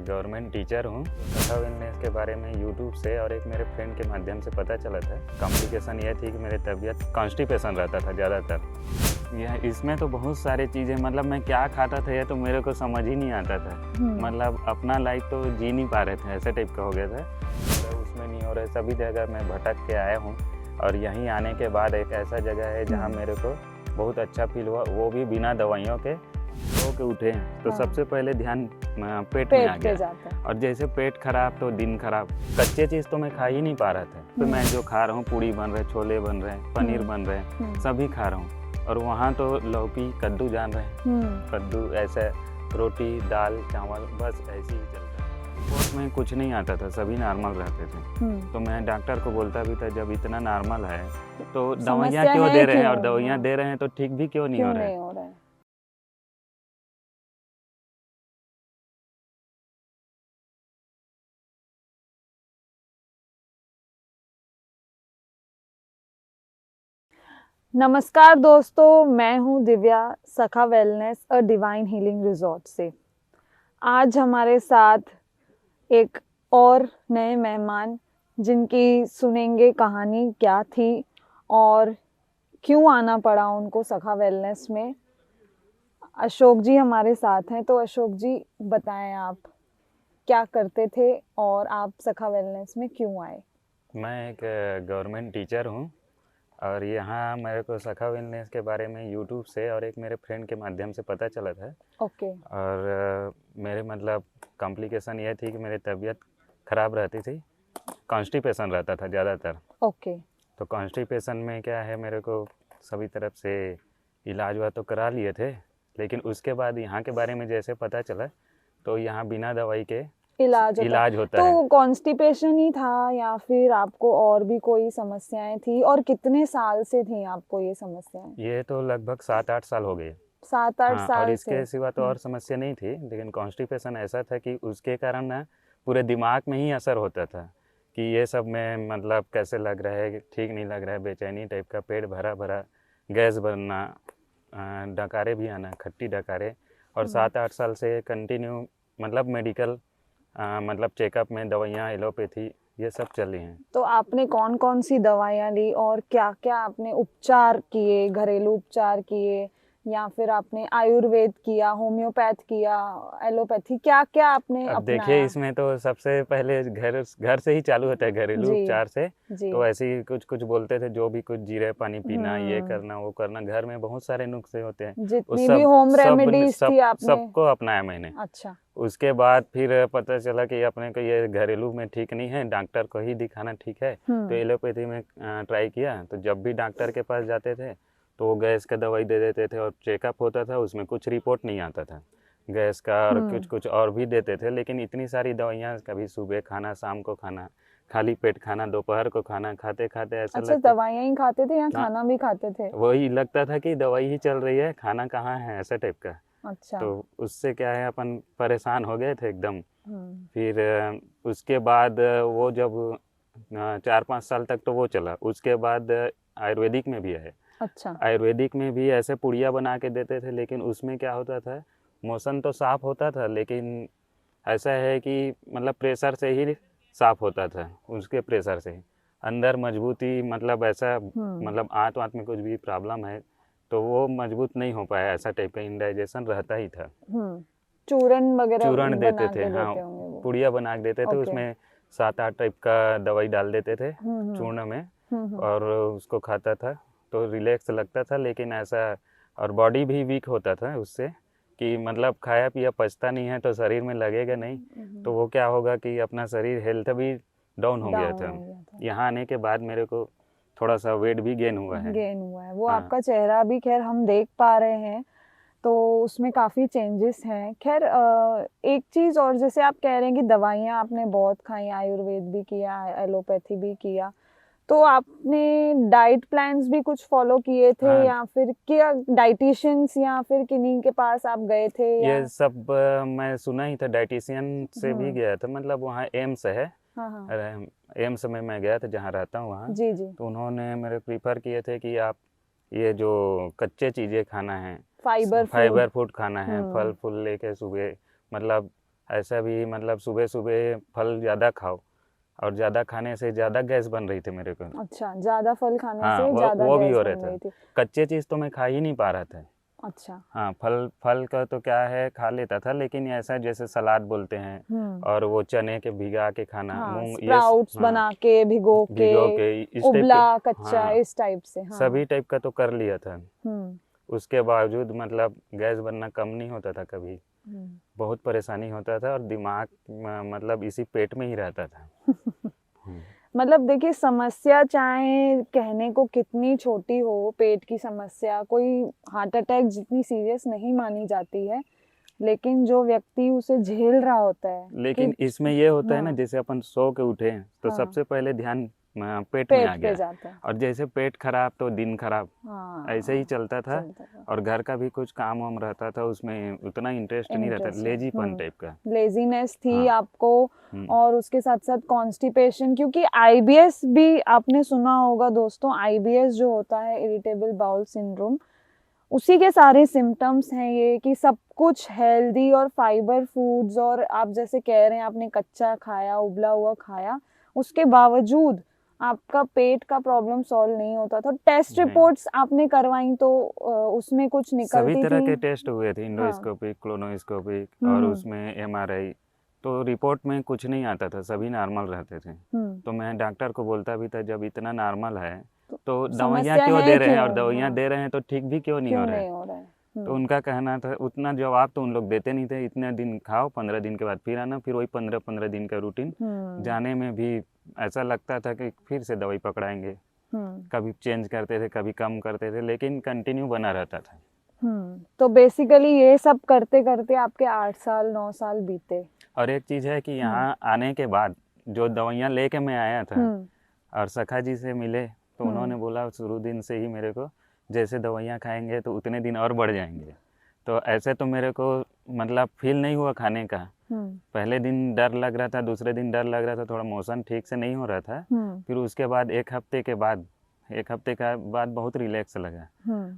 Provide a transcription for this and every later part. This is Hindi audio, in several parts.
गवर्नमेंट टीचर हूँ। सखा वेलनेस के बारे में यूट्यूब से और एक मेरे फ्रेंड के माध्यम से पता चला था। कॉम्प्लिकेशन यह थी कि मेरी तबीयत कॉन्स्टिपेशन रहता था ज़्यादातर। यह इसमें तो बहुत सारी चीज़ें, मतलब मैं क्या खाता था ये तो मेरे को समझ ही नहीं आता था। मतलब अपना लाइफ तो जी नहीं पा रहे थे, ऐसे टाइप का हो गया था। तो उसमें नहीं हो रहा, सभी जगह मैं भटक के आया हूँ और यहीं आने के बाद एक ऐसा जगह है जहाँ मेरे को बहुत अच्छा फील हुआ, वो भी बिना दवाइयों के सो के उठे। तो सबसे पहले ध्यान पेट में आ गया। और जैसे पेट खराब तो दिन खराब। कच्चे चीज़ तो मैं खा ही नहीं पा रहा था। तो मैं जो खा रहा हूँ, पूड़ी बन रहे, छोले बन रहे, पनीर बन रहे, सभी खा रहा हूँ। और वहाँ तो लौकी कद्दू जान रहे हैं, कद्दू ऐसे, रोटी दाल चावल बस ऐसे ही चलता है। रिपोर्ट में कुछ नहीं आता था, सभी नॉर्मल रहते थे। तो मैं डॉक्टर को बोलता भी था, जब इतना नॉर्मल है तो दवाइयाँ क्यों दे रहे हैं, और दवाइयाँ दे रहे हैं तो ठीक भी क्यों नहीं हो रहे हैं। नमस्कार दोस्तों, मैं हूं दिव्या, सखा wellness a divine healing resort से। आज हमारे साथ एक और नए मेहमान, जिनकी सुनेंगे कहानी क्या थी और क्यों आना पड़ा उनको सखा वेलनेस में। अशोक जी हमारे साथ हैं। तो अशोक जी, बताएं आप क्या करते थे और आप सखा वेलनेस में क्यों आए। मैं एक गवर्नमेंट टीचर हूँ और यहाँ मेरे को सखा वेलनेस के बारे में यूट्यूब से और एक मेरे फ्रेंड के माध्यम से पता चला था। ओके। और मेरे मतलब कॉम्प्लिकेशन ये थी कि मेरी तबीयत ख़राब रहती थी, कॉन्स्टिपेशन रहता था ज़्यादातर। ओके। तो कॉन्स्टिपेशन में क्या है, मेरे को सभी तरफ से इलाज हुआ तो करा लिए थे, लेकिन उसके बाद यहाँ के बारे में जैसे पता चला तो यहाँ बिना दवाई के इलाज होता है। तो कॉन्स्टिपेशन ही था या फिर आपको और भी कोई समस्याएं थी, और कितने साल से थी आपको ये समस्याएं? ये तो लगभग 7-8 साल हो गए। 7-8 हाँ, और साल से। इसके सिवा तो और समस्या नहीं थी, लेकिन कॉन्स्टिपेशन ऐसा था कि उसके कारण ना पूरे दिमाग में ही असर होता था कि ये सब में मतलब कैसे लग रहा है, ठीक नहीं लग रहा है, बेचैनी टाइप का, पेट भरा भरा, गैस बनना, डकारे भी आना, खट्टी डकारे। और 7-8 साल से कंटिन्यू मतलब मेडिकल मतलब चेकअप में दवाइयाँ, एलोपैथी ये सब चली हैं। तो आपने कौन कौन सी दवाइयाँ ली और क्या क्या आपने उपचार किए, घरेलू उपचार किए या फिर आपने आयुर्वेद किया, होम्योपैथ किया, एलोपैथी, क्या क्या आपने अब देखिए, अपनाया? इसमें तो सबसे पहले घर से ही चालू होता है, घरेलू जी उपचार से। जी। तो ऐसे ही कुछ कुछ बोलते थे, जो भी कुछ जीरे पानी पीना, ये करना वो करना, घर में बहुत सारे नुस्खे होते हैं, जितनी उस भी सब होम सब रेमेडीज सब थी आपने? सबको अपनाया मैंने। अच्छा। उसके बाद फिर पता चला कि अपने को ये घरेलू में ठीक नहीं है, डॉक्टर को ही दिखाना ठीक है। तो एलोपैथी में ट्राई किया। तो जब भी डॉक्टर के पास जाते थे तो वो गैस का दवाई दे देते थे, और चेकअप होता था उसमें कुछ रिपोर्ट नहीं आता था गैस का, और कुछ कुछ और भी देते थे। लेकिन इतनी सारी दवाइयाँ, कभी सुबह खाना, शाम को खाना, खाली पेट खाना, दोपहर को खाना, खाते खाते ऐसा अच्छा, लगता दवाइयाँ ही खाते थे या खाना भी खाते थे? वही लगता था कि दवाई ही चल रही है, खाना कहाँ है, ऐसा टाइप का। अच्छा। तो उससे क्या है, अपन परेशान हो गए थे एकदम। फिर उसके बाद वो जब 4-5 साल तक तो वो चला। उसके बाद आयुर्वेदिक में भी है। अच्छा। आयुर्वेदिक में भी ऐसे पुड़िया बना के देते थे, लेकिन उसमें क्या होता था, मोशन तो साफ होता था, लेकिन ऐसा है कि मतलब प्रेशर से ही साफ होता था, उसके प्रेशर से ही अंदर मजबूती, मतलब ऐसा, मतलब आंत वात में कुछ भी प्रॉब्लम है तो वो मजबूत नहीं हो पाया, ऐसा टाइप का इंडाइजेशन रहता ही था। चूरन वगैरह चूर्ण देते बना थे, के हाँ, देते होंगे वो? पुड़िया बना के देते थे। ओके। उसमें 7-8 टाइप का दवाई डाल देते थे चूर्ण में, और उसको खाता था तो रिलैक्स लगता था। लेकिन ऐसा, और बॉडी भी वीक होता था उससे, कि मतलब खाया पिया पचता नहीं है तो शरीर में लगेगा नहीं, तो वो क्या होगा कि अपना शरीर हेल्थ भी डाउन हो गया डाउन था। हो गया था। यहाँ आने के बाद मेरे को थोड़ा सा वेट भी गेन हुआ है। गेन हुआ है वो, हाँ। आपका चेहरा भी खैर हम देख पा रहे हैं, तो उसमें काफ़ी चेंजेस हैं। खैर एक चीज़ और, जैसे आप कह रहे हैं कि दवाइयाँ आपने बहुत खाई, आयुर्वेद भी किया, एलोपैथी भी किया, तो आपने डाइट प्लान्स भी कुछ फॉलो किए थे हाँ, या फिर क्या डाइटिशियंस या फिर किन्हीं के पास आप गए थे या? ये सब मैं सुना ही था, डाइटिशियन से भी गया था, मतलब वहाँ एम्स है। हाँ हाँ। एम्स में मैं गया था, जहाँ रहता हूँ वहाँ। जी जी। तो उन्होंने मेरे प्रीफर किए थे कि आप ये जो कच्चे चीज़ें खाना है, फाइबर फूड। फाइबर फूड खाना है, फल फूल लेके सुबह, मतलब ऐसा भी मतलब सुबह सुबह फल ज़्यादा खाओ, और ज़्यादा खाने से ज़्यादा गैस बन रही थी मेरे को। अच्छा, ज्यादा फल खाने हाँ, से ज्यादा वो भी गैस हो बन रहा रही था। थी। कच्चे चीज़ तो मैं खा ही नहीं पा रहा था। अच्छा। हाँ, फल फल का तो क्या है, खा लेता था, लेकिन ऐसा जैसे सलाद बोलते हैं, और वो चने के भिगा के खाना, हाँ, मूंग, स्प्राउट्स हाँ, बना के भिगो के इस टाइप के। उबला कच्चा हाँ, इस टाइप से। हाँ। सभी टाइप का तो कर लिया था। हम्म। उसके बावजूद मतलब गैस बनना कम नहीं होता था कभी। हम्म। बहुत परेशानी होता था, और दिमाग मतलब इसी पेट में ही रहता था। मतलब देखिए, समस्या चाहे कहने को कितनी छोटी हो, पेट की समस्या कोई हार्ट अटैक जितनी सीरियस नहीं मानी जाती है, लेकिन जो व्यक्ति उसे झेल रहा होता है लेकिन कि इसमें ये होता है ना, हाँ, जैसे अपन सो के उठे तो हाँ, सबसे पहले ध्यान पेट में आ पेट पे गया, जाता है। और जैसे पेट खराब तो दिन खराब, ऐसे ही हाँ, चलता था। चलता था। और घर का भी कुछ काम वाम रहता था, उसमें उतना इंटरेस्ट नहीं रहता, इंटरेस्ट लेजीपन टाइप का। लेजीनेस थी हाँ। आपको। हम्म। और उसके साथ साथ कॉन्स्टिपेशन, क्योंकि आईबीएस भी आपने सुना होगा दोस्तों, आईबीएस जो होता है इरिटेबल बाउल सिंड्रोम, उसी के सारे सिम्टम्स हैं ये, कि सब कुछ हेल्दी और फाइबर फूड्स, और आप जैसे कह रहे हैं आपने कच्चा खाया, उबला हुआ खाया, उसके बावजूद आपका पेट का प्रॉब्लम सॉल्व नहीं होता था। टेस्ट नहीं, रिपोर्ट्स आपने करवाई तो उसमें कुछ सभी निकलती तरह थी? के टेस्ट हुए थे, हाँ। इंडोस्कोपिक, क्लोनोस्कोपिक, और हम्म। उसमें एमआरआई। तो रिपोर्ट में कुछ नहीं आता था, सभी नॉर्मल रहते थे। हम्म। तो मैं डॉक्टर को बोलता भी था, जब इतना नॉर्मल है तो दवाइयाँ समस्या क्यों है दे रहे हैं, और क्यों? दवाइयाँ हाँ, दे रहे हैं तो ठीक भी क्यों नहीं हो क्यों रहे हैं। नहीं हो रहा है? तो उनका कहना था, उतना जवाब तो उन लोग देते नहीं थे, इतने दिन खाओ, 15 दिन के बाद फिर आना, फिर वही 15-15 दिन का रूटीन। जाने में भी ऐसा लगता था कि फिर से दवाई पकड़ाएंगे, कभी चेंज करते थे, कभी कम करते थे, लेकिन कंटिन्यू बना रहता था। तो बेसिकली ये सब करते करते आपके 8 साल 9 साल बीते। और एक चीज़ है कि यहाँ आने के बाद जो दवाइयाँ लेके मैं आया था, और सखा जी से मिले, तो उन्होंने बोला शुरू दिन से ही मेरे को, जैसे दवाइयाँ खाएंगे तो उतने दिन और बढ़ जाएंगे। तो ऐसे तो मेरे को मतलब फील नहीं हुआ खाने का। पहले दिन डर लग रहा था, दूसरे दिन डर लग रहा था, थोड़ा मोशन ठीक से नहीं हो रहा था। फिर उसके बाद एक हफ्ते का बाद बहुत रिलैक्स लगा,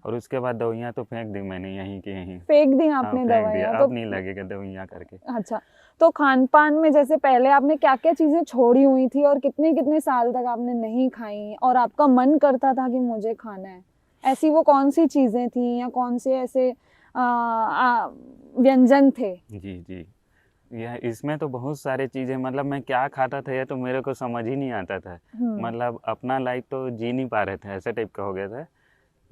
और उसके बाद दवाइयाँ तो फेंक दी मैंने, यहीं की यहीं। फेंक दी हाँ, आपने फेंक दिया, दवाइयाँ अब तो? नहीं लगेगा दवाइयाँ करके। अच्छा, तो खान पान में जैसे पहले आपने क्या क्या चीजें छोड़ी हुई थी, और कितने कितने साल तक आपने नहीं खाई, और आपका मन करता था कि मुझे खाना है, ऐसी वो कौन सी चीजें थी, या कौन से ऐसे व्यंजन थे? जी जी, यह इसमें तो बहुत सारी चीज़ें, मतलब मैं क्या खाता था ये तो मेरे को समझ ही नहीं आता था। मतलब अपना लाइफ तो जी नहीं पा रहे थे, ऐसा टाइप का हो गया था।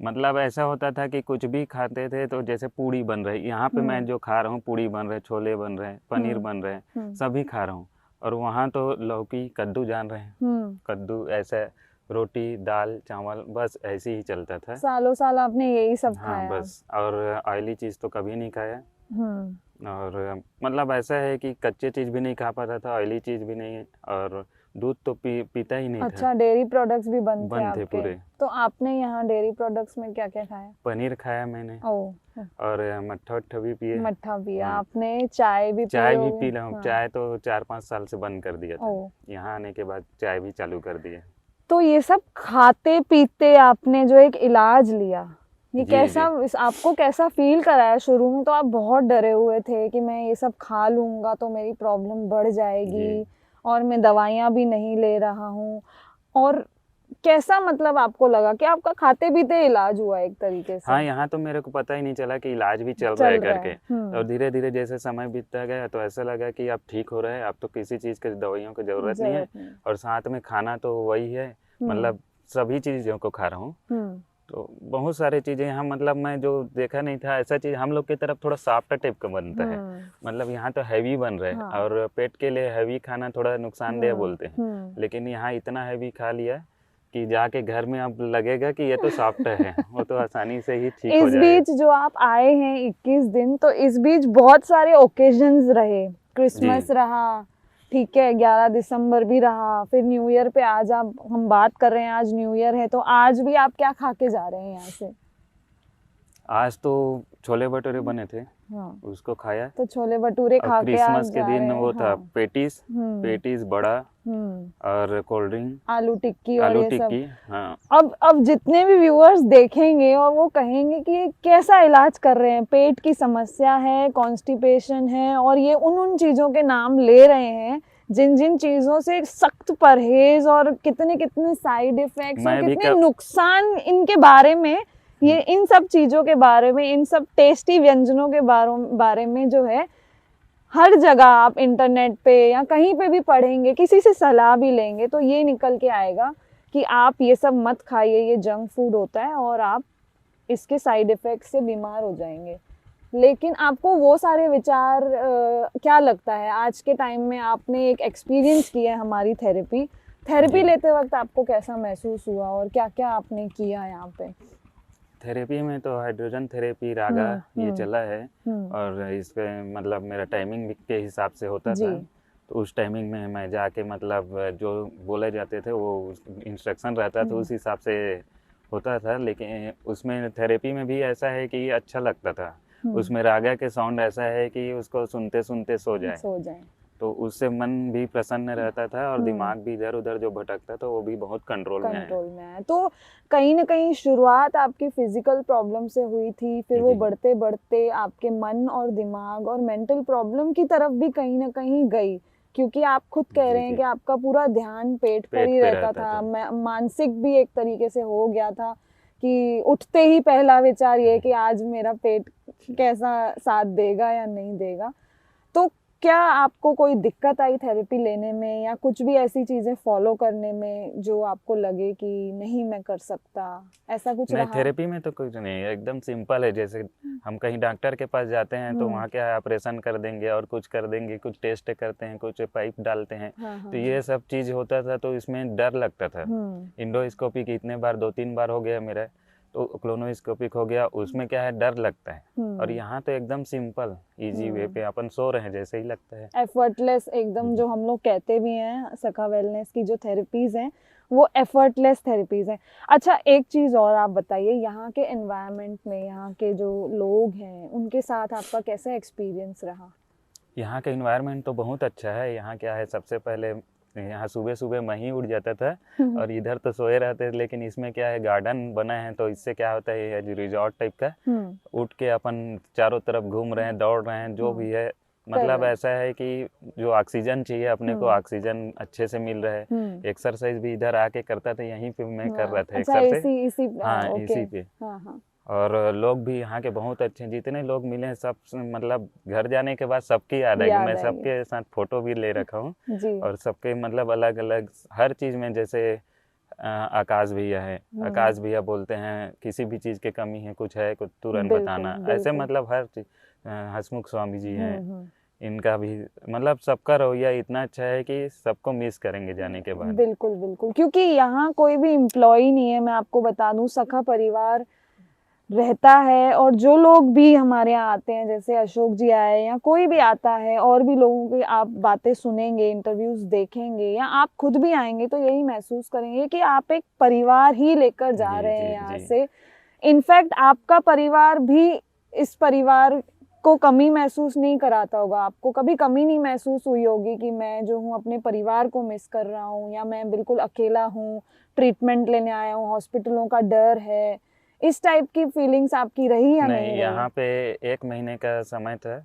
मतलब ऐसा होता था कि कुछ भी खाते थे तो जैसे पूड़ी बन रही, यहाँ पे मैं जो खा रहा हूँ, पूड़ी बन रहे, छोले बन रहे, पनीर बन रहे, सभी खा रहा हूँ। और वहाँ तो लौकी कद्दू जान रहे हैं, कद्दू, ऐसे रोटी दाल चावल, बस ऐसे ही चलता था। सालों साल आपने यही सब हाँ खाया? बस, और ऑयली चीज़ तो कभी नहीं खाया। हम्म। और मतलब ऐसा है कि कच्चे चीज़ भी नहीं खा पाता था, ऑयली चीज़ भी नहीं, और दूध तो पीता ही नहीं था। अच्छा, डेयरी प्रोडक्ट्स भी बंद थे बंद थे आपके? पूरे। तो आपने यहाँ डेयरी प्रोडक्ट्स में क्या क्या खाया? पनीर खाया मैंने, ओह, और मट्ठा वट्ठा भी पिए। मट्ठा पिया आपने? चाय भी चाय पिए भी होगे? पी रहा हूँ, चाय तो 4-5 साल से बंद कर दिया था। ओह, यहाँ आने के बाद चाय भी चालू कर दिया। तो ये सब खाते पीते आपने जो एक इलाज लिया, ये जी कैसा जी। आपको कैसा फील कराया? शुरू में तो आप बहुत डरे हुए थे कि मैं ये सब खा लूंगा तो मेरी प्रॉब्लम बढ़ जाएगी, जी। और मैं दवाइयाँ भी नहीं ले रहा हूँ, और कैसा मतलब आपको लगा कि आपका खाते पीते इलाज हुआ एक तरीके से? हाँ, यहाँ तो मेरे को पता ही नहीं चला कि इलाज भी चल रहा है चल रहा करके। है। और धीरे धीरे जैसे समय बीतता गया तो ऐसा लगा कि अब ठीक हो रहा है, अब तो किसी चीज़ की दवाइयों की ज़रूरत नहीं है, जरूरत नहीं। और साथ में खाना तो वही है, मतलब सभी चीज़ों को खा रहा हूँ। तो बहुत सारी चीज़ें यहाँ, मतलब मैं जो देखा नहीं था ऐसा चीज़, हम लोग की तरफ थोड़ा सॉफ्ट टाइप का बनता है, मतलब यहाँ तो हैवी बन रहा है। हाँ। और पेट के लिए हैवी खाना थोड़ा नुकसानदेह बोलते हैं, लेकिन यहाँ इतना हैवी खा लिया कि जाके घर में अब लगेगा कि ये तो सॉफ्ट है, वो तो आसानी से ही ठीक हो इस जाएगा। बीच जो आप आए हैं 21 दिन, तो इस बीच बहुत सारे ओकेजन्स रहे, क्रिसमस रहा, ठीक है, 11 दिसंबर भी रहा, फिर न्यू ईयर पे आज आप हम बात कर रहे हैं, आज न्यू ईयर है, तो आज भी आप क्या खा के जा रहे हैं यहाँ से? आज तो छोले भटूरे बने थे, हाँ, उसको खाया। तो छोले भटूरे और खा के आप क्रिसमस के जा दिन रहे हैं। वो था हाँ। पेटीज, पेटीज बड़ा हम्म। और कोल्ड ड्रिंक, आलू टिक्की और आलू ये सब। टिक्की। हाँ अब जितने भी व्यूअर्स देखेंगे और वो कहेंगे कि ये कैसा इलाज कर रहे हैं, पेट की समस्या है, कॉन्स्टिपेशन है, और ये उन चीज़ों के नाम ले रहे हैं जिन जिन चीज़ों से सख्त परहेज और कितने कितने साइड इफ़ेक्ट्स और मैं भी कितने कब नुकसान इनके बारे में, ये इन सब चीज़ों के बारे में, इन सब टेस्टी व्यंजनों के बारे में जो है हर जगह आप इंटरनेट पे या कहीं पे भी पढ़ेंगे, किसी से सलाह भी लेंगे तो ये निकल के आएगा कि आप ये सब मत खाइए, ये जंक फूड होता है और आप इसके साइड इफ़ेक्ट से बीमार हो जाएंगे। लेकिन आपको वो सारे विचार क्या लगता है आज के टाइम में, आपने एक एक्सपीरियंस किया है हमारी थेरेपी जी। लेते वक्त आपको कैसा महसूस हुआ और क्या क्या आपने किया यहाँ पे? थेरेपी में तो हाइड्रोजन थेरेपी, रागा ये चला है। हम्म। और इसके मतलब मेरा टाइमिंग के हिसाब से होता जी। था। तो उस टाइमिंग में मैं जाके मतलब जो बोले जाते थे वो इंस्ट्रक्शन रहता था उस हिसाब से होता था। लेकिन उसमें थेरेपी में भी ऐसा है कि अच्छा लगता था। उसमें रागा के साउंड ऐसा है कि उसको सुनते सुनते सो जाए। तो उससे मन भी प्रसन्न रहता था और दिमाग भी इधर उधर जो भटकता था वो भी बहुत कंट्रोल में है। तो कहीं ना कहीं शुरुआत आपकी फिजिकल प्रॉब्लम से हुई थी, फिर वो जी। बढ़ते बढ़ते आपके मन और दिमाग और मेंटल प्रॉब्लम की तरफ भी कहीं ना कहीं गई, क्योंकि आप खुद कह रहे हैं कि आपका पूरा ध्यान पेट पर ही पे रहता था। मानसिक भी एक तरीके से हो गया था कि उठते ही पहला विचार ये कि आज मेरा पेट कैसा साथ देगा या नहीं देगा। तो क्या आपको कोई दिक्कत आई थेरेपी लेने में या कुछ भी ऐसी चीजें फॉलो करने में जो आपको लगे कि नहीं मैं कर सकता, ऐसा कुछ नहीं, रहा? थेरेपी में तो कुछ नहीं है, एकदम सिंपल है। जैसे हम कहीं डॉक्टर के पास जाते हैं तो वहाँ क्या है, ऑपरेशन कर देंगे और कुछ कर देंगे, कुछ टेस्ट करते हैं, कुछ पाइप डालते हैं। तो ये सब चीज़ होता था तो इसमें डर लगता था। इंडोस्कोपिक इतने बार 2-3 बार हो गया मेरा, तो क्लोनोस्कोपिक हो गया, उसमें क्या है डर लगता है। और यहाँ तो एकदम सिंपल इजी वे पे अपन सो रहे हैं जैसे ही लगता है, एफर्टलेस एकदम, जो हम लोग कहते भी हैं सखा वेलनेस की जो थेरेपीज हैं वो एफर्टलेस थेरेपीज हैं। अच्छा, एक चीज़ और आप बताइए, यहाँ के एनवायरनमेंट में यहाँ के जो लोग हैं उनके साथ आपका कैसा एक्सपीरियंस रहा? यहाँ का इन्वायरमेंट तो बहुत अच्छा है। यहाँ क्या है, सबसे पहले यहाँ सुबह सुबह मैं ही उठ जाता था और इधर तो सोए रहते थे। लेकिन इसमें क्या है, गार्डन बना है तो इससे क्या होता है, ये रिजॉर्ट टाइप का, उठ के अपन चारों तरफ घूम रहे हैं, दौड़ रहे हैं, जो भी है। मतलब ऐसा है कि जो ऑक्सीजन चाहिए अपने को, ऑक्सीजन अच्छे से मिल रहा है। एक्सरसाइज भी इधर आके करता था, यहीं पे मैं कर रहा था एक्सरसाइज। हाँ, इसी पे। और लोग भी यहाँ के बहुत अच्छे हैं, जितने लोग मिले हैं सब मतलब घर जाने के बाद सबकी याद आएगी। मैं सबके साथ फोटो भी ले रखा हूँ और सबके मतलब अलग अलग हर चीज़ में, जैसे आकाश भैया है, आकाश भैया बोलते हैं किसी भी चीज़ की कमी है, कुछ है, कुछ तुरंत बताना, ऐसे मतलब हर चीज़। हसमुख स्वामी जी हैं, इनका भी मतलब सबका रवैया इतना अच्छा है कि सबको मिस करेंगे जाने के बाद। बिल्कुल बिल्कुल, क्योंकि यहाँ कोई भी एम्प्लॉय नहीं है, मैं आपको बता दूं, सखा परिवार रहता है। और जो लोग भी हमारे यहाँ आते हैं, जैसे अशोक जी आए या कोई भी आता है, और भी लोगों की आप बातें सुनेंगे, इंटरव्यूज देखेंगे या आप खुद भी आएंगे तो यही महसूस करेंगे कि आप एक परिवार ही लेकर जा रहे हैं यहाँ से। इनफैक्ट आपका परिवार भी इस परिवार को कमी महसूस नहीं कराता होगा, आपको कभी कमी नहीं महसूस हुई होगी कि मैं जो हूँ अपने परिवार को मिस कर रहा हूँ या मैं बिल्कुल अकेला हूँ, ट्रीटमेंट लेने आया हूँ, हॉस्पिटलों का डर है। इस टाइप की फीलिंग्स आपकी रही या नहीं रही? यहाँ पे 1 महीने का समय था,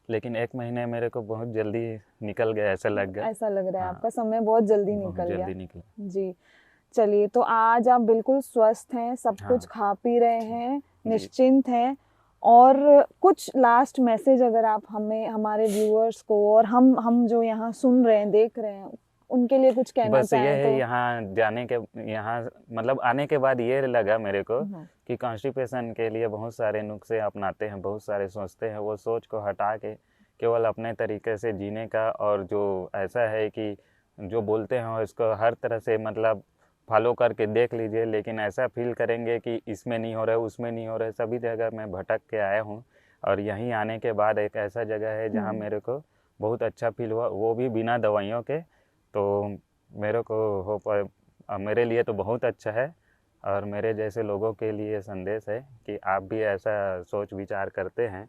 लेकिन 1 महीने मेरे को बहुत जल्दी निकल गया, ऐसा लग गया। ऐसा लग रहा है आपका समय बहुत जल्दी निकल गया। निकला। जी, चलिए, तो आज आप बिल्कुल स्वस्थ हैं, सब कुछ खा पी रहे हैं, निश्चिंत हैं। और कुछ लास्ट मैसेज अगर आप हमें, हमारे व्यूअर्स को, और हम जो यहाँ सुन रहे हैं, देख रहे हैं, उनके लिए कुछ कहना बस ये चाहें है, तो? यहाँ जाने के, यहाँ मतलब आने के बाद ये लगा मेरे को कि कॉन्स्टिपेशन के लिए बहुत सारे नुस्खे अपनाते हैं, बहुत सारे सोचते हैं, वो सोच को हटा के केवल अपने तरीके से जीने का। और जो ऐसा है कि जो बोलते हैं उसको हर तरह से मतलब फॉलो करके देख लीजिए, लेकिन ऐसा फील करेंगे कि इसमें नहीं हो रहा है, उसमें नहीं हो रहा है। सभी जगह मैं भटक के आया हूँ और यहीं आने के बाद एक ऐसा जगह है जहाँ मेरे को बहुत अच्छा फील हुआ, वो भी बिना दवाइयों के। तो मेरे को मेरे लिए तो बहुत अच्छा है और मेरे जैसे लोगों के लिए संदेश है कि आप भी ऐसा सोच विचार करते हैं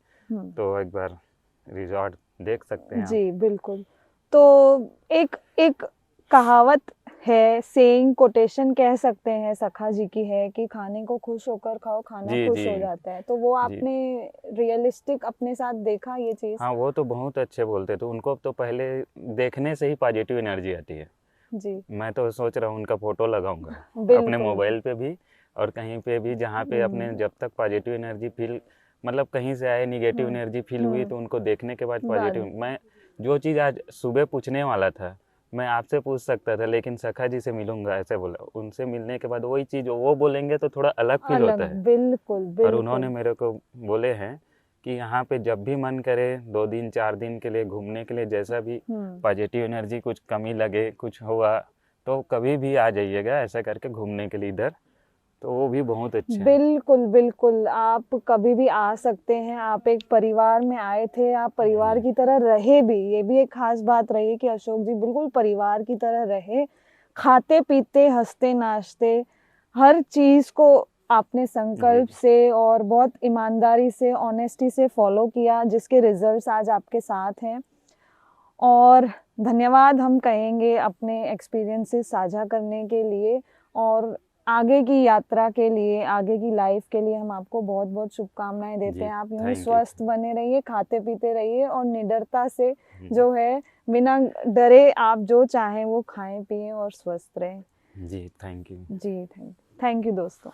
तो एक बार रिजॉर्ट देख सकते हैं आप। जी बिल्कुल। तो एक एक कहावत है, सेइंग, कोटेशन कह सकते हैं, सखा जी की है कि खाने को खुश होकर खाओ, खाना जी खुश जी हो जाता है। तो वो जी। आपने रियलिस्टिक अपने साथ देखा ये चीज़? हाँ, वो तो बहुत अच्छे बोलते थे, उनको तो पहले देखने से ही पॉजिटिव एनर्जी आती है। जी मैं तो सोच रहा हूँ उनका फोटो लगाऊंगा अपने बिल्कुल। मोबाइल पे भी और कहीं पे भी, जहाँ पे अपने जब तक पॉजिटिव एनर्जी फील, मतलब कहीं से आए निगेटिव हम्म, एनर्जी फील हुई तो उनको देखने के बाद बाद पॉजिटिव, मैं जो चीज़ आज सुबह पूछने वाला था मैं आपसे पूछ सकता था लेकिन सखा जी से मिलूंगा ऐसे बोला। उनसे मिलने के बाद वही चीज़ वो बोलेंगे तो थोड़ा अलग फील अलग, होता है। बिल्कुल और उन्होंने बिल्कुल। मेरे को बोले हैं कि यहाँ पे जब भी मन करे 2 दिन 4 दिन के लिए घूमने के लिए, जैसा भी पॉजिटिव एनर्जी कुछ कमी लगे कुछ हुआ तो कभी भी आ जाइएगा ऐसा करके घूमने के लिए इधर। तो वो भी बहुत अच्छे हैं। बिल्कुल बिल्कुल, आप कभी भी आ सकते हैं। आप एक परिवार में आए थे, आप परिवार जी की तरह रहे भी। ये भी एक खास बात रही कि अशोक जी बिल्कुल परिवार की तरह रहे, खाते पीते हंसते नाचते, हर चीज को आपने जी संकल्प से और बहुत ईमानदारी से, ऑनेस्टी से फॉलो किया, जिसके रिजल्ट्स आज आपके साथ हैं। और धन्यवाद हम कहेंगे अपने एक्सपीरियंसेस साझा करने के लिए, और आगे की यात्रा के लिए, आगे की लाइफ के लिए हम आपको बहुत बहुत शुभकामनाएं देते जी। हैं। आप यूं ही थैंक यू। स्वस्थ बने रहिए, खाते पीते रहिए और निडरता से जी जो है, बिना डरे आप जो चाहें वो खाएं पिएं और स्वस्थ रहें। जी। Thank you. जी थैंक यू दोस्तों।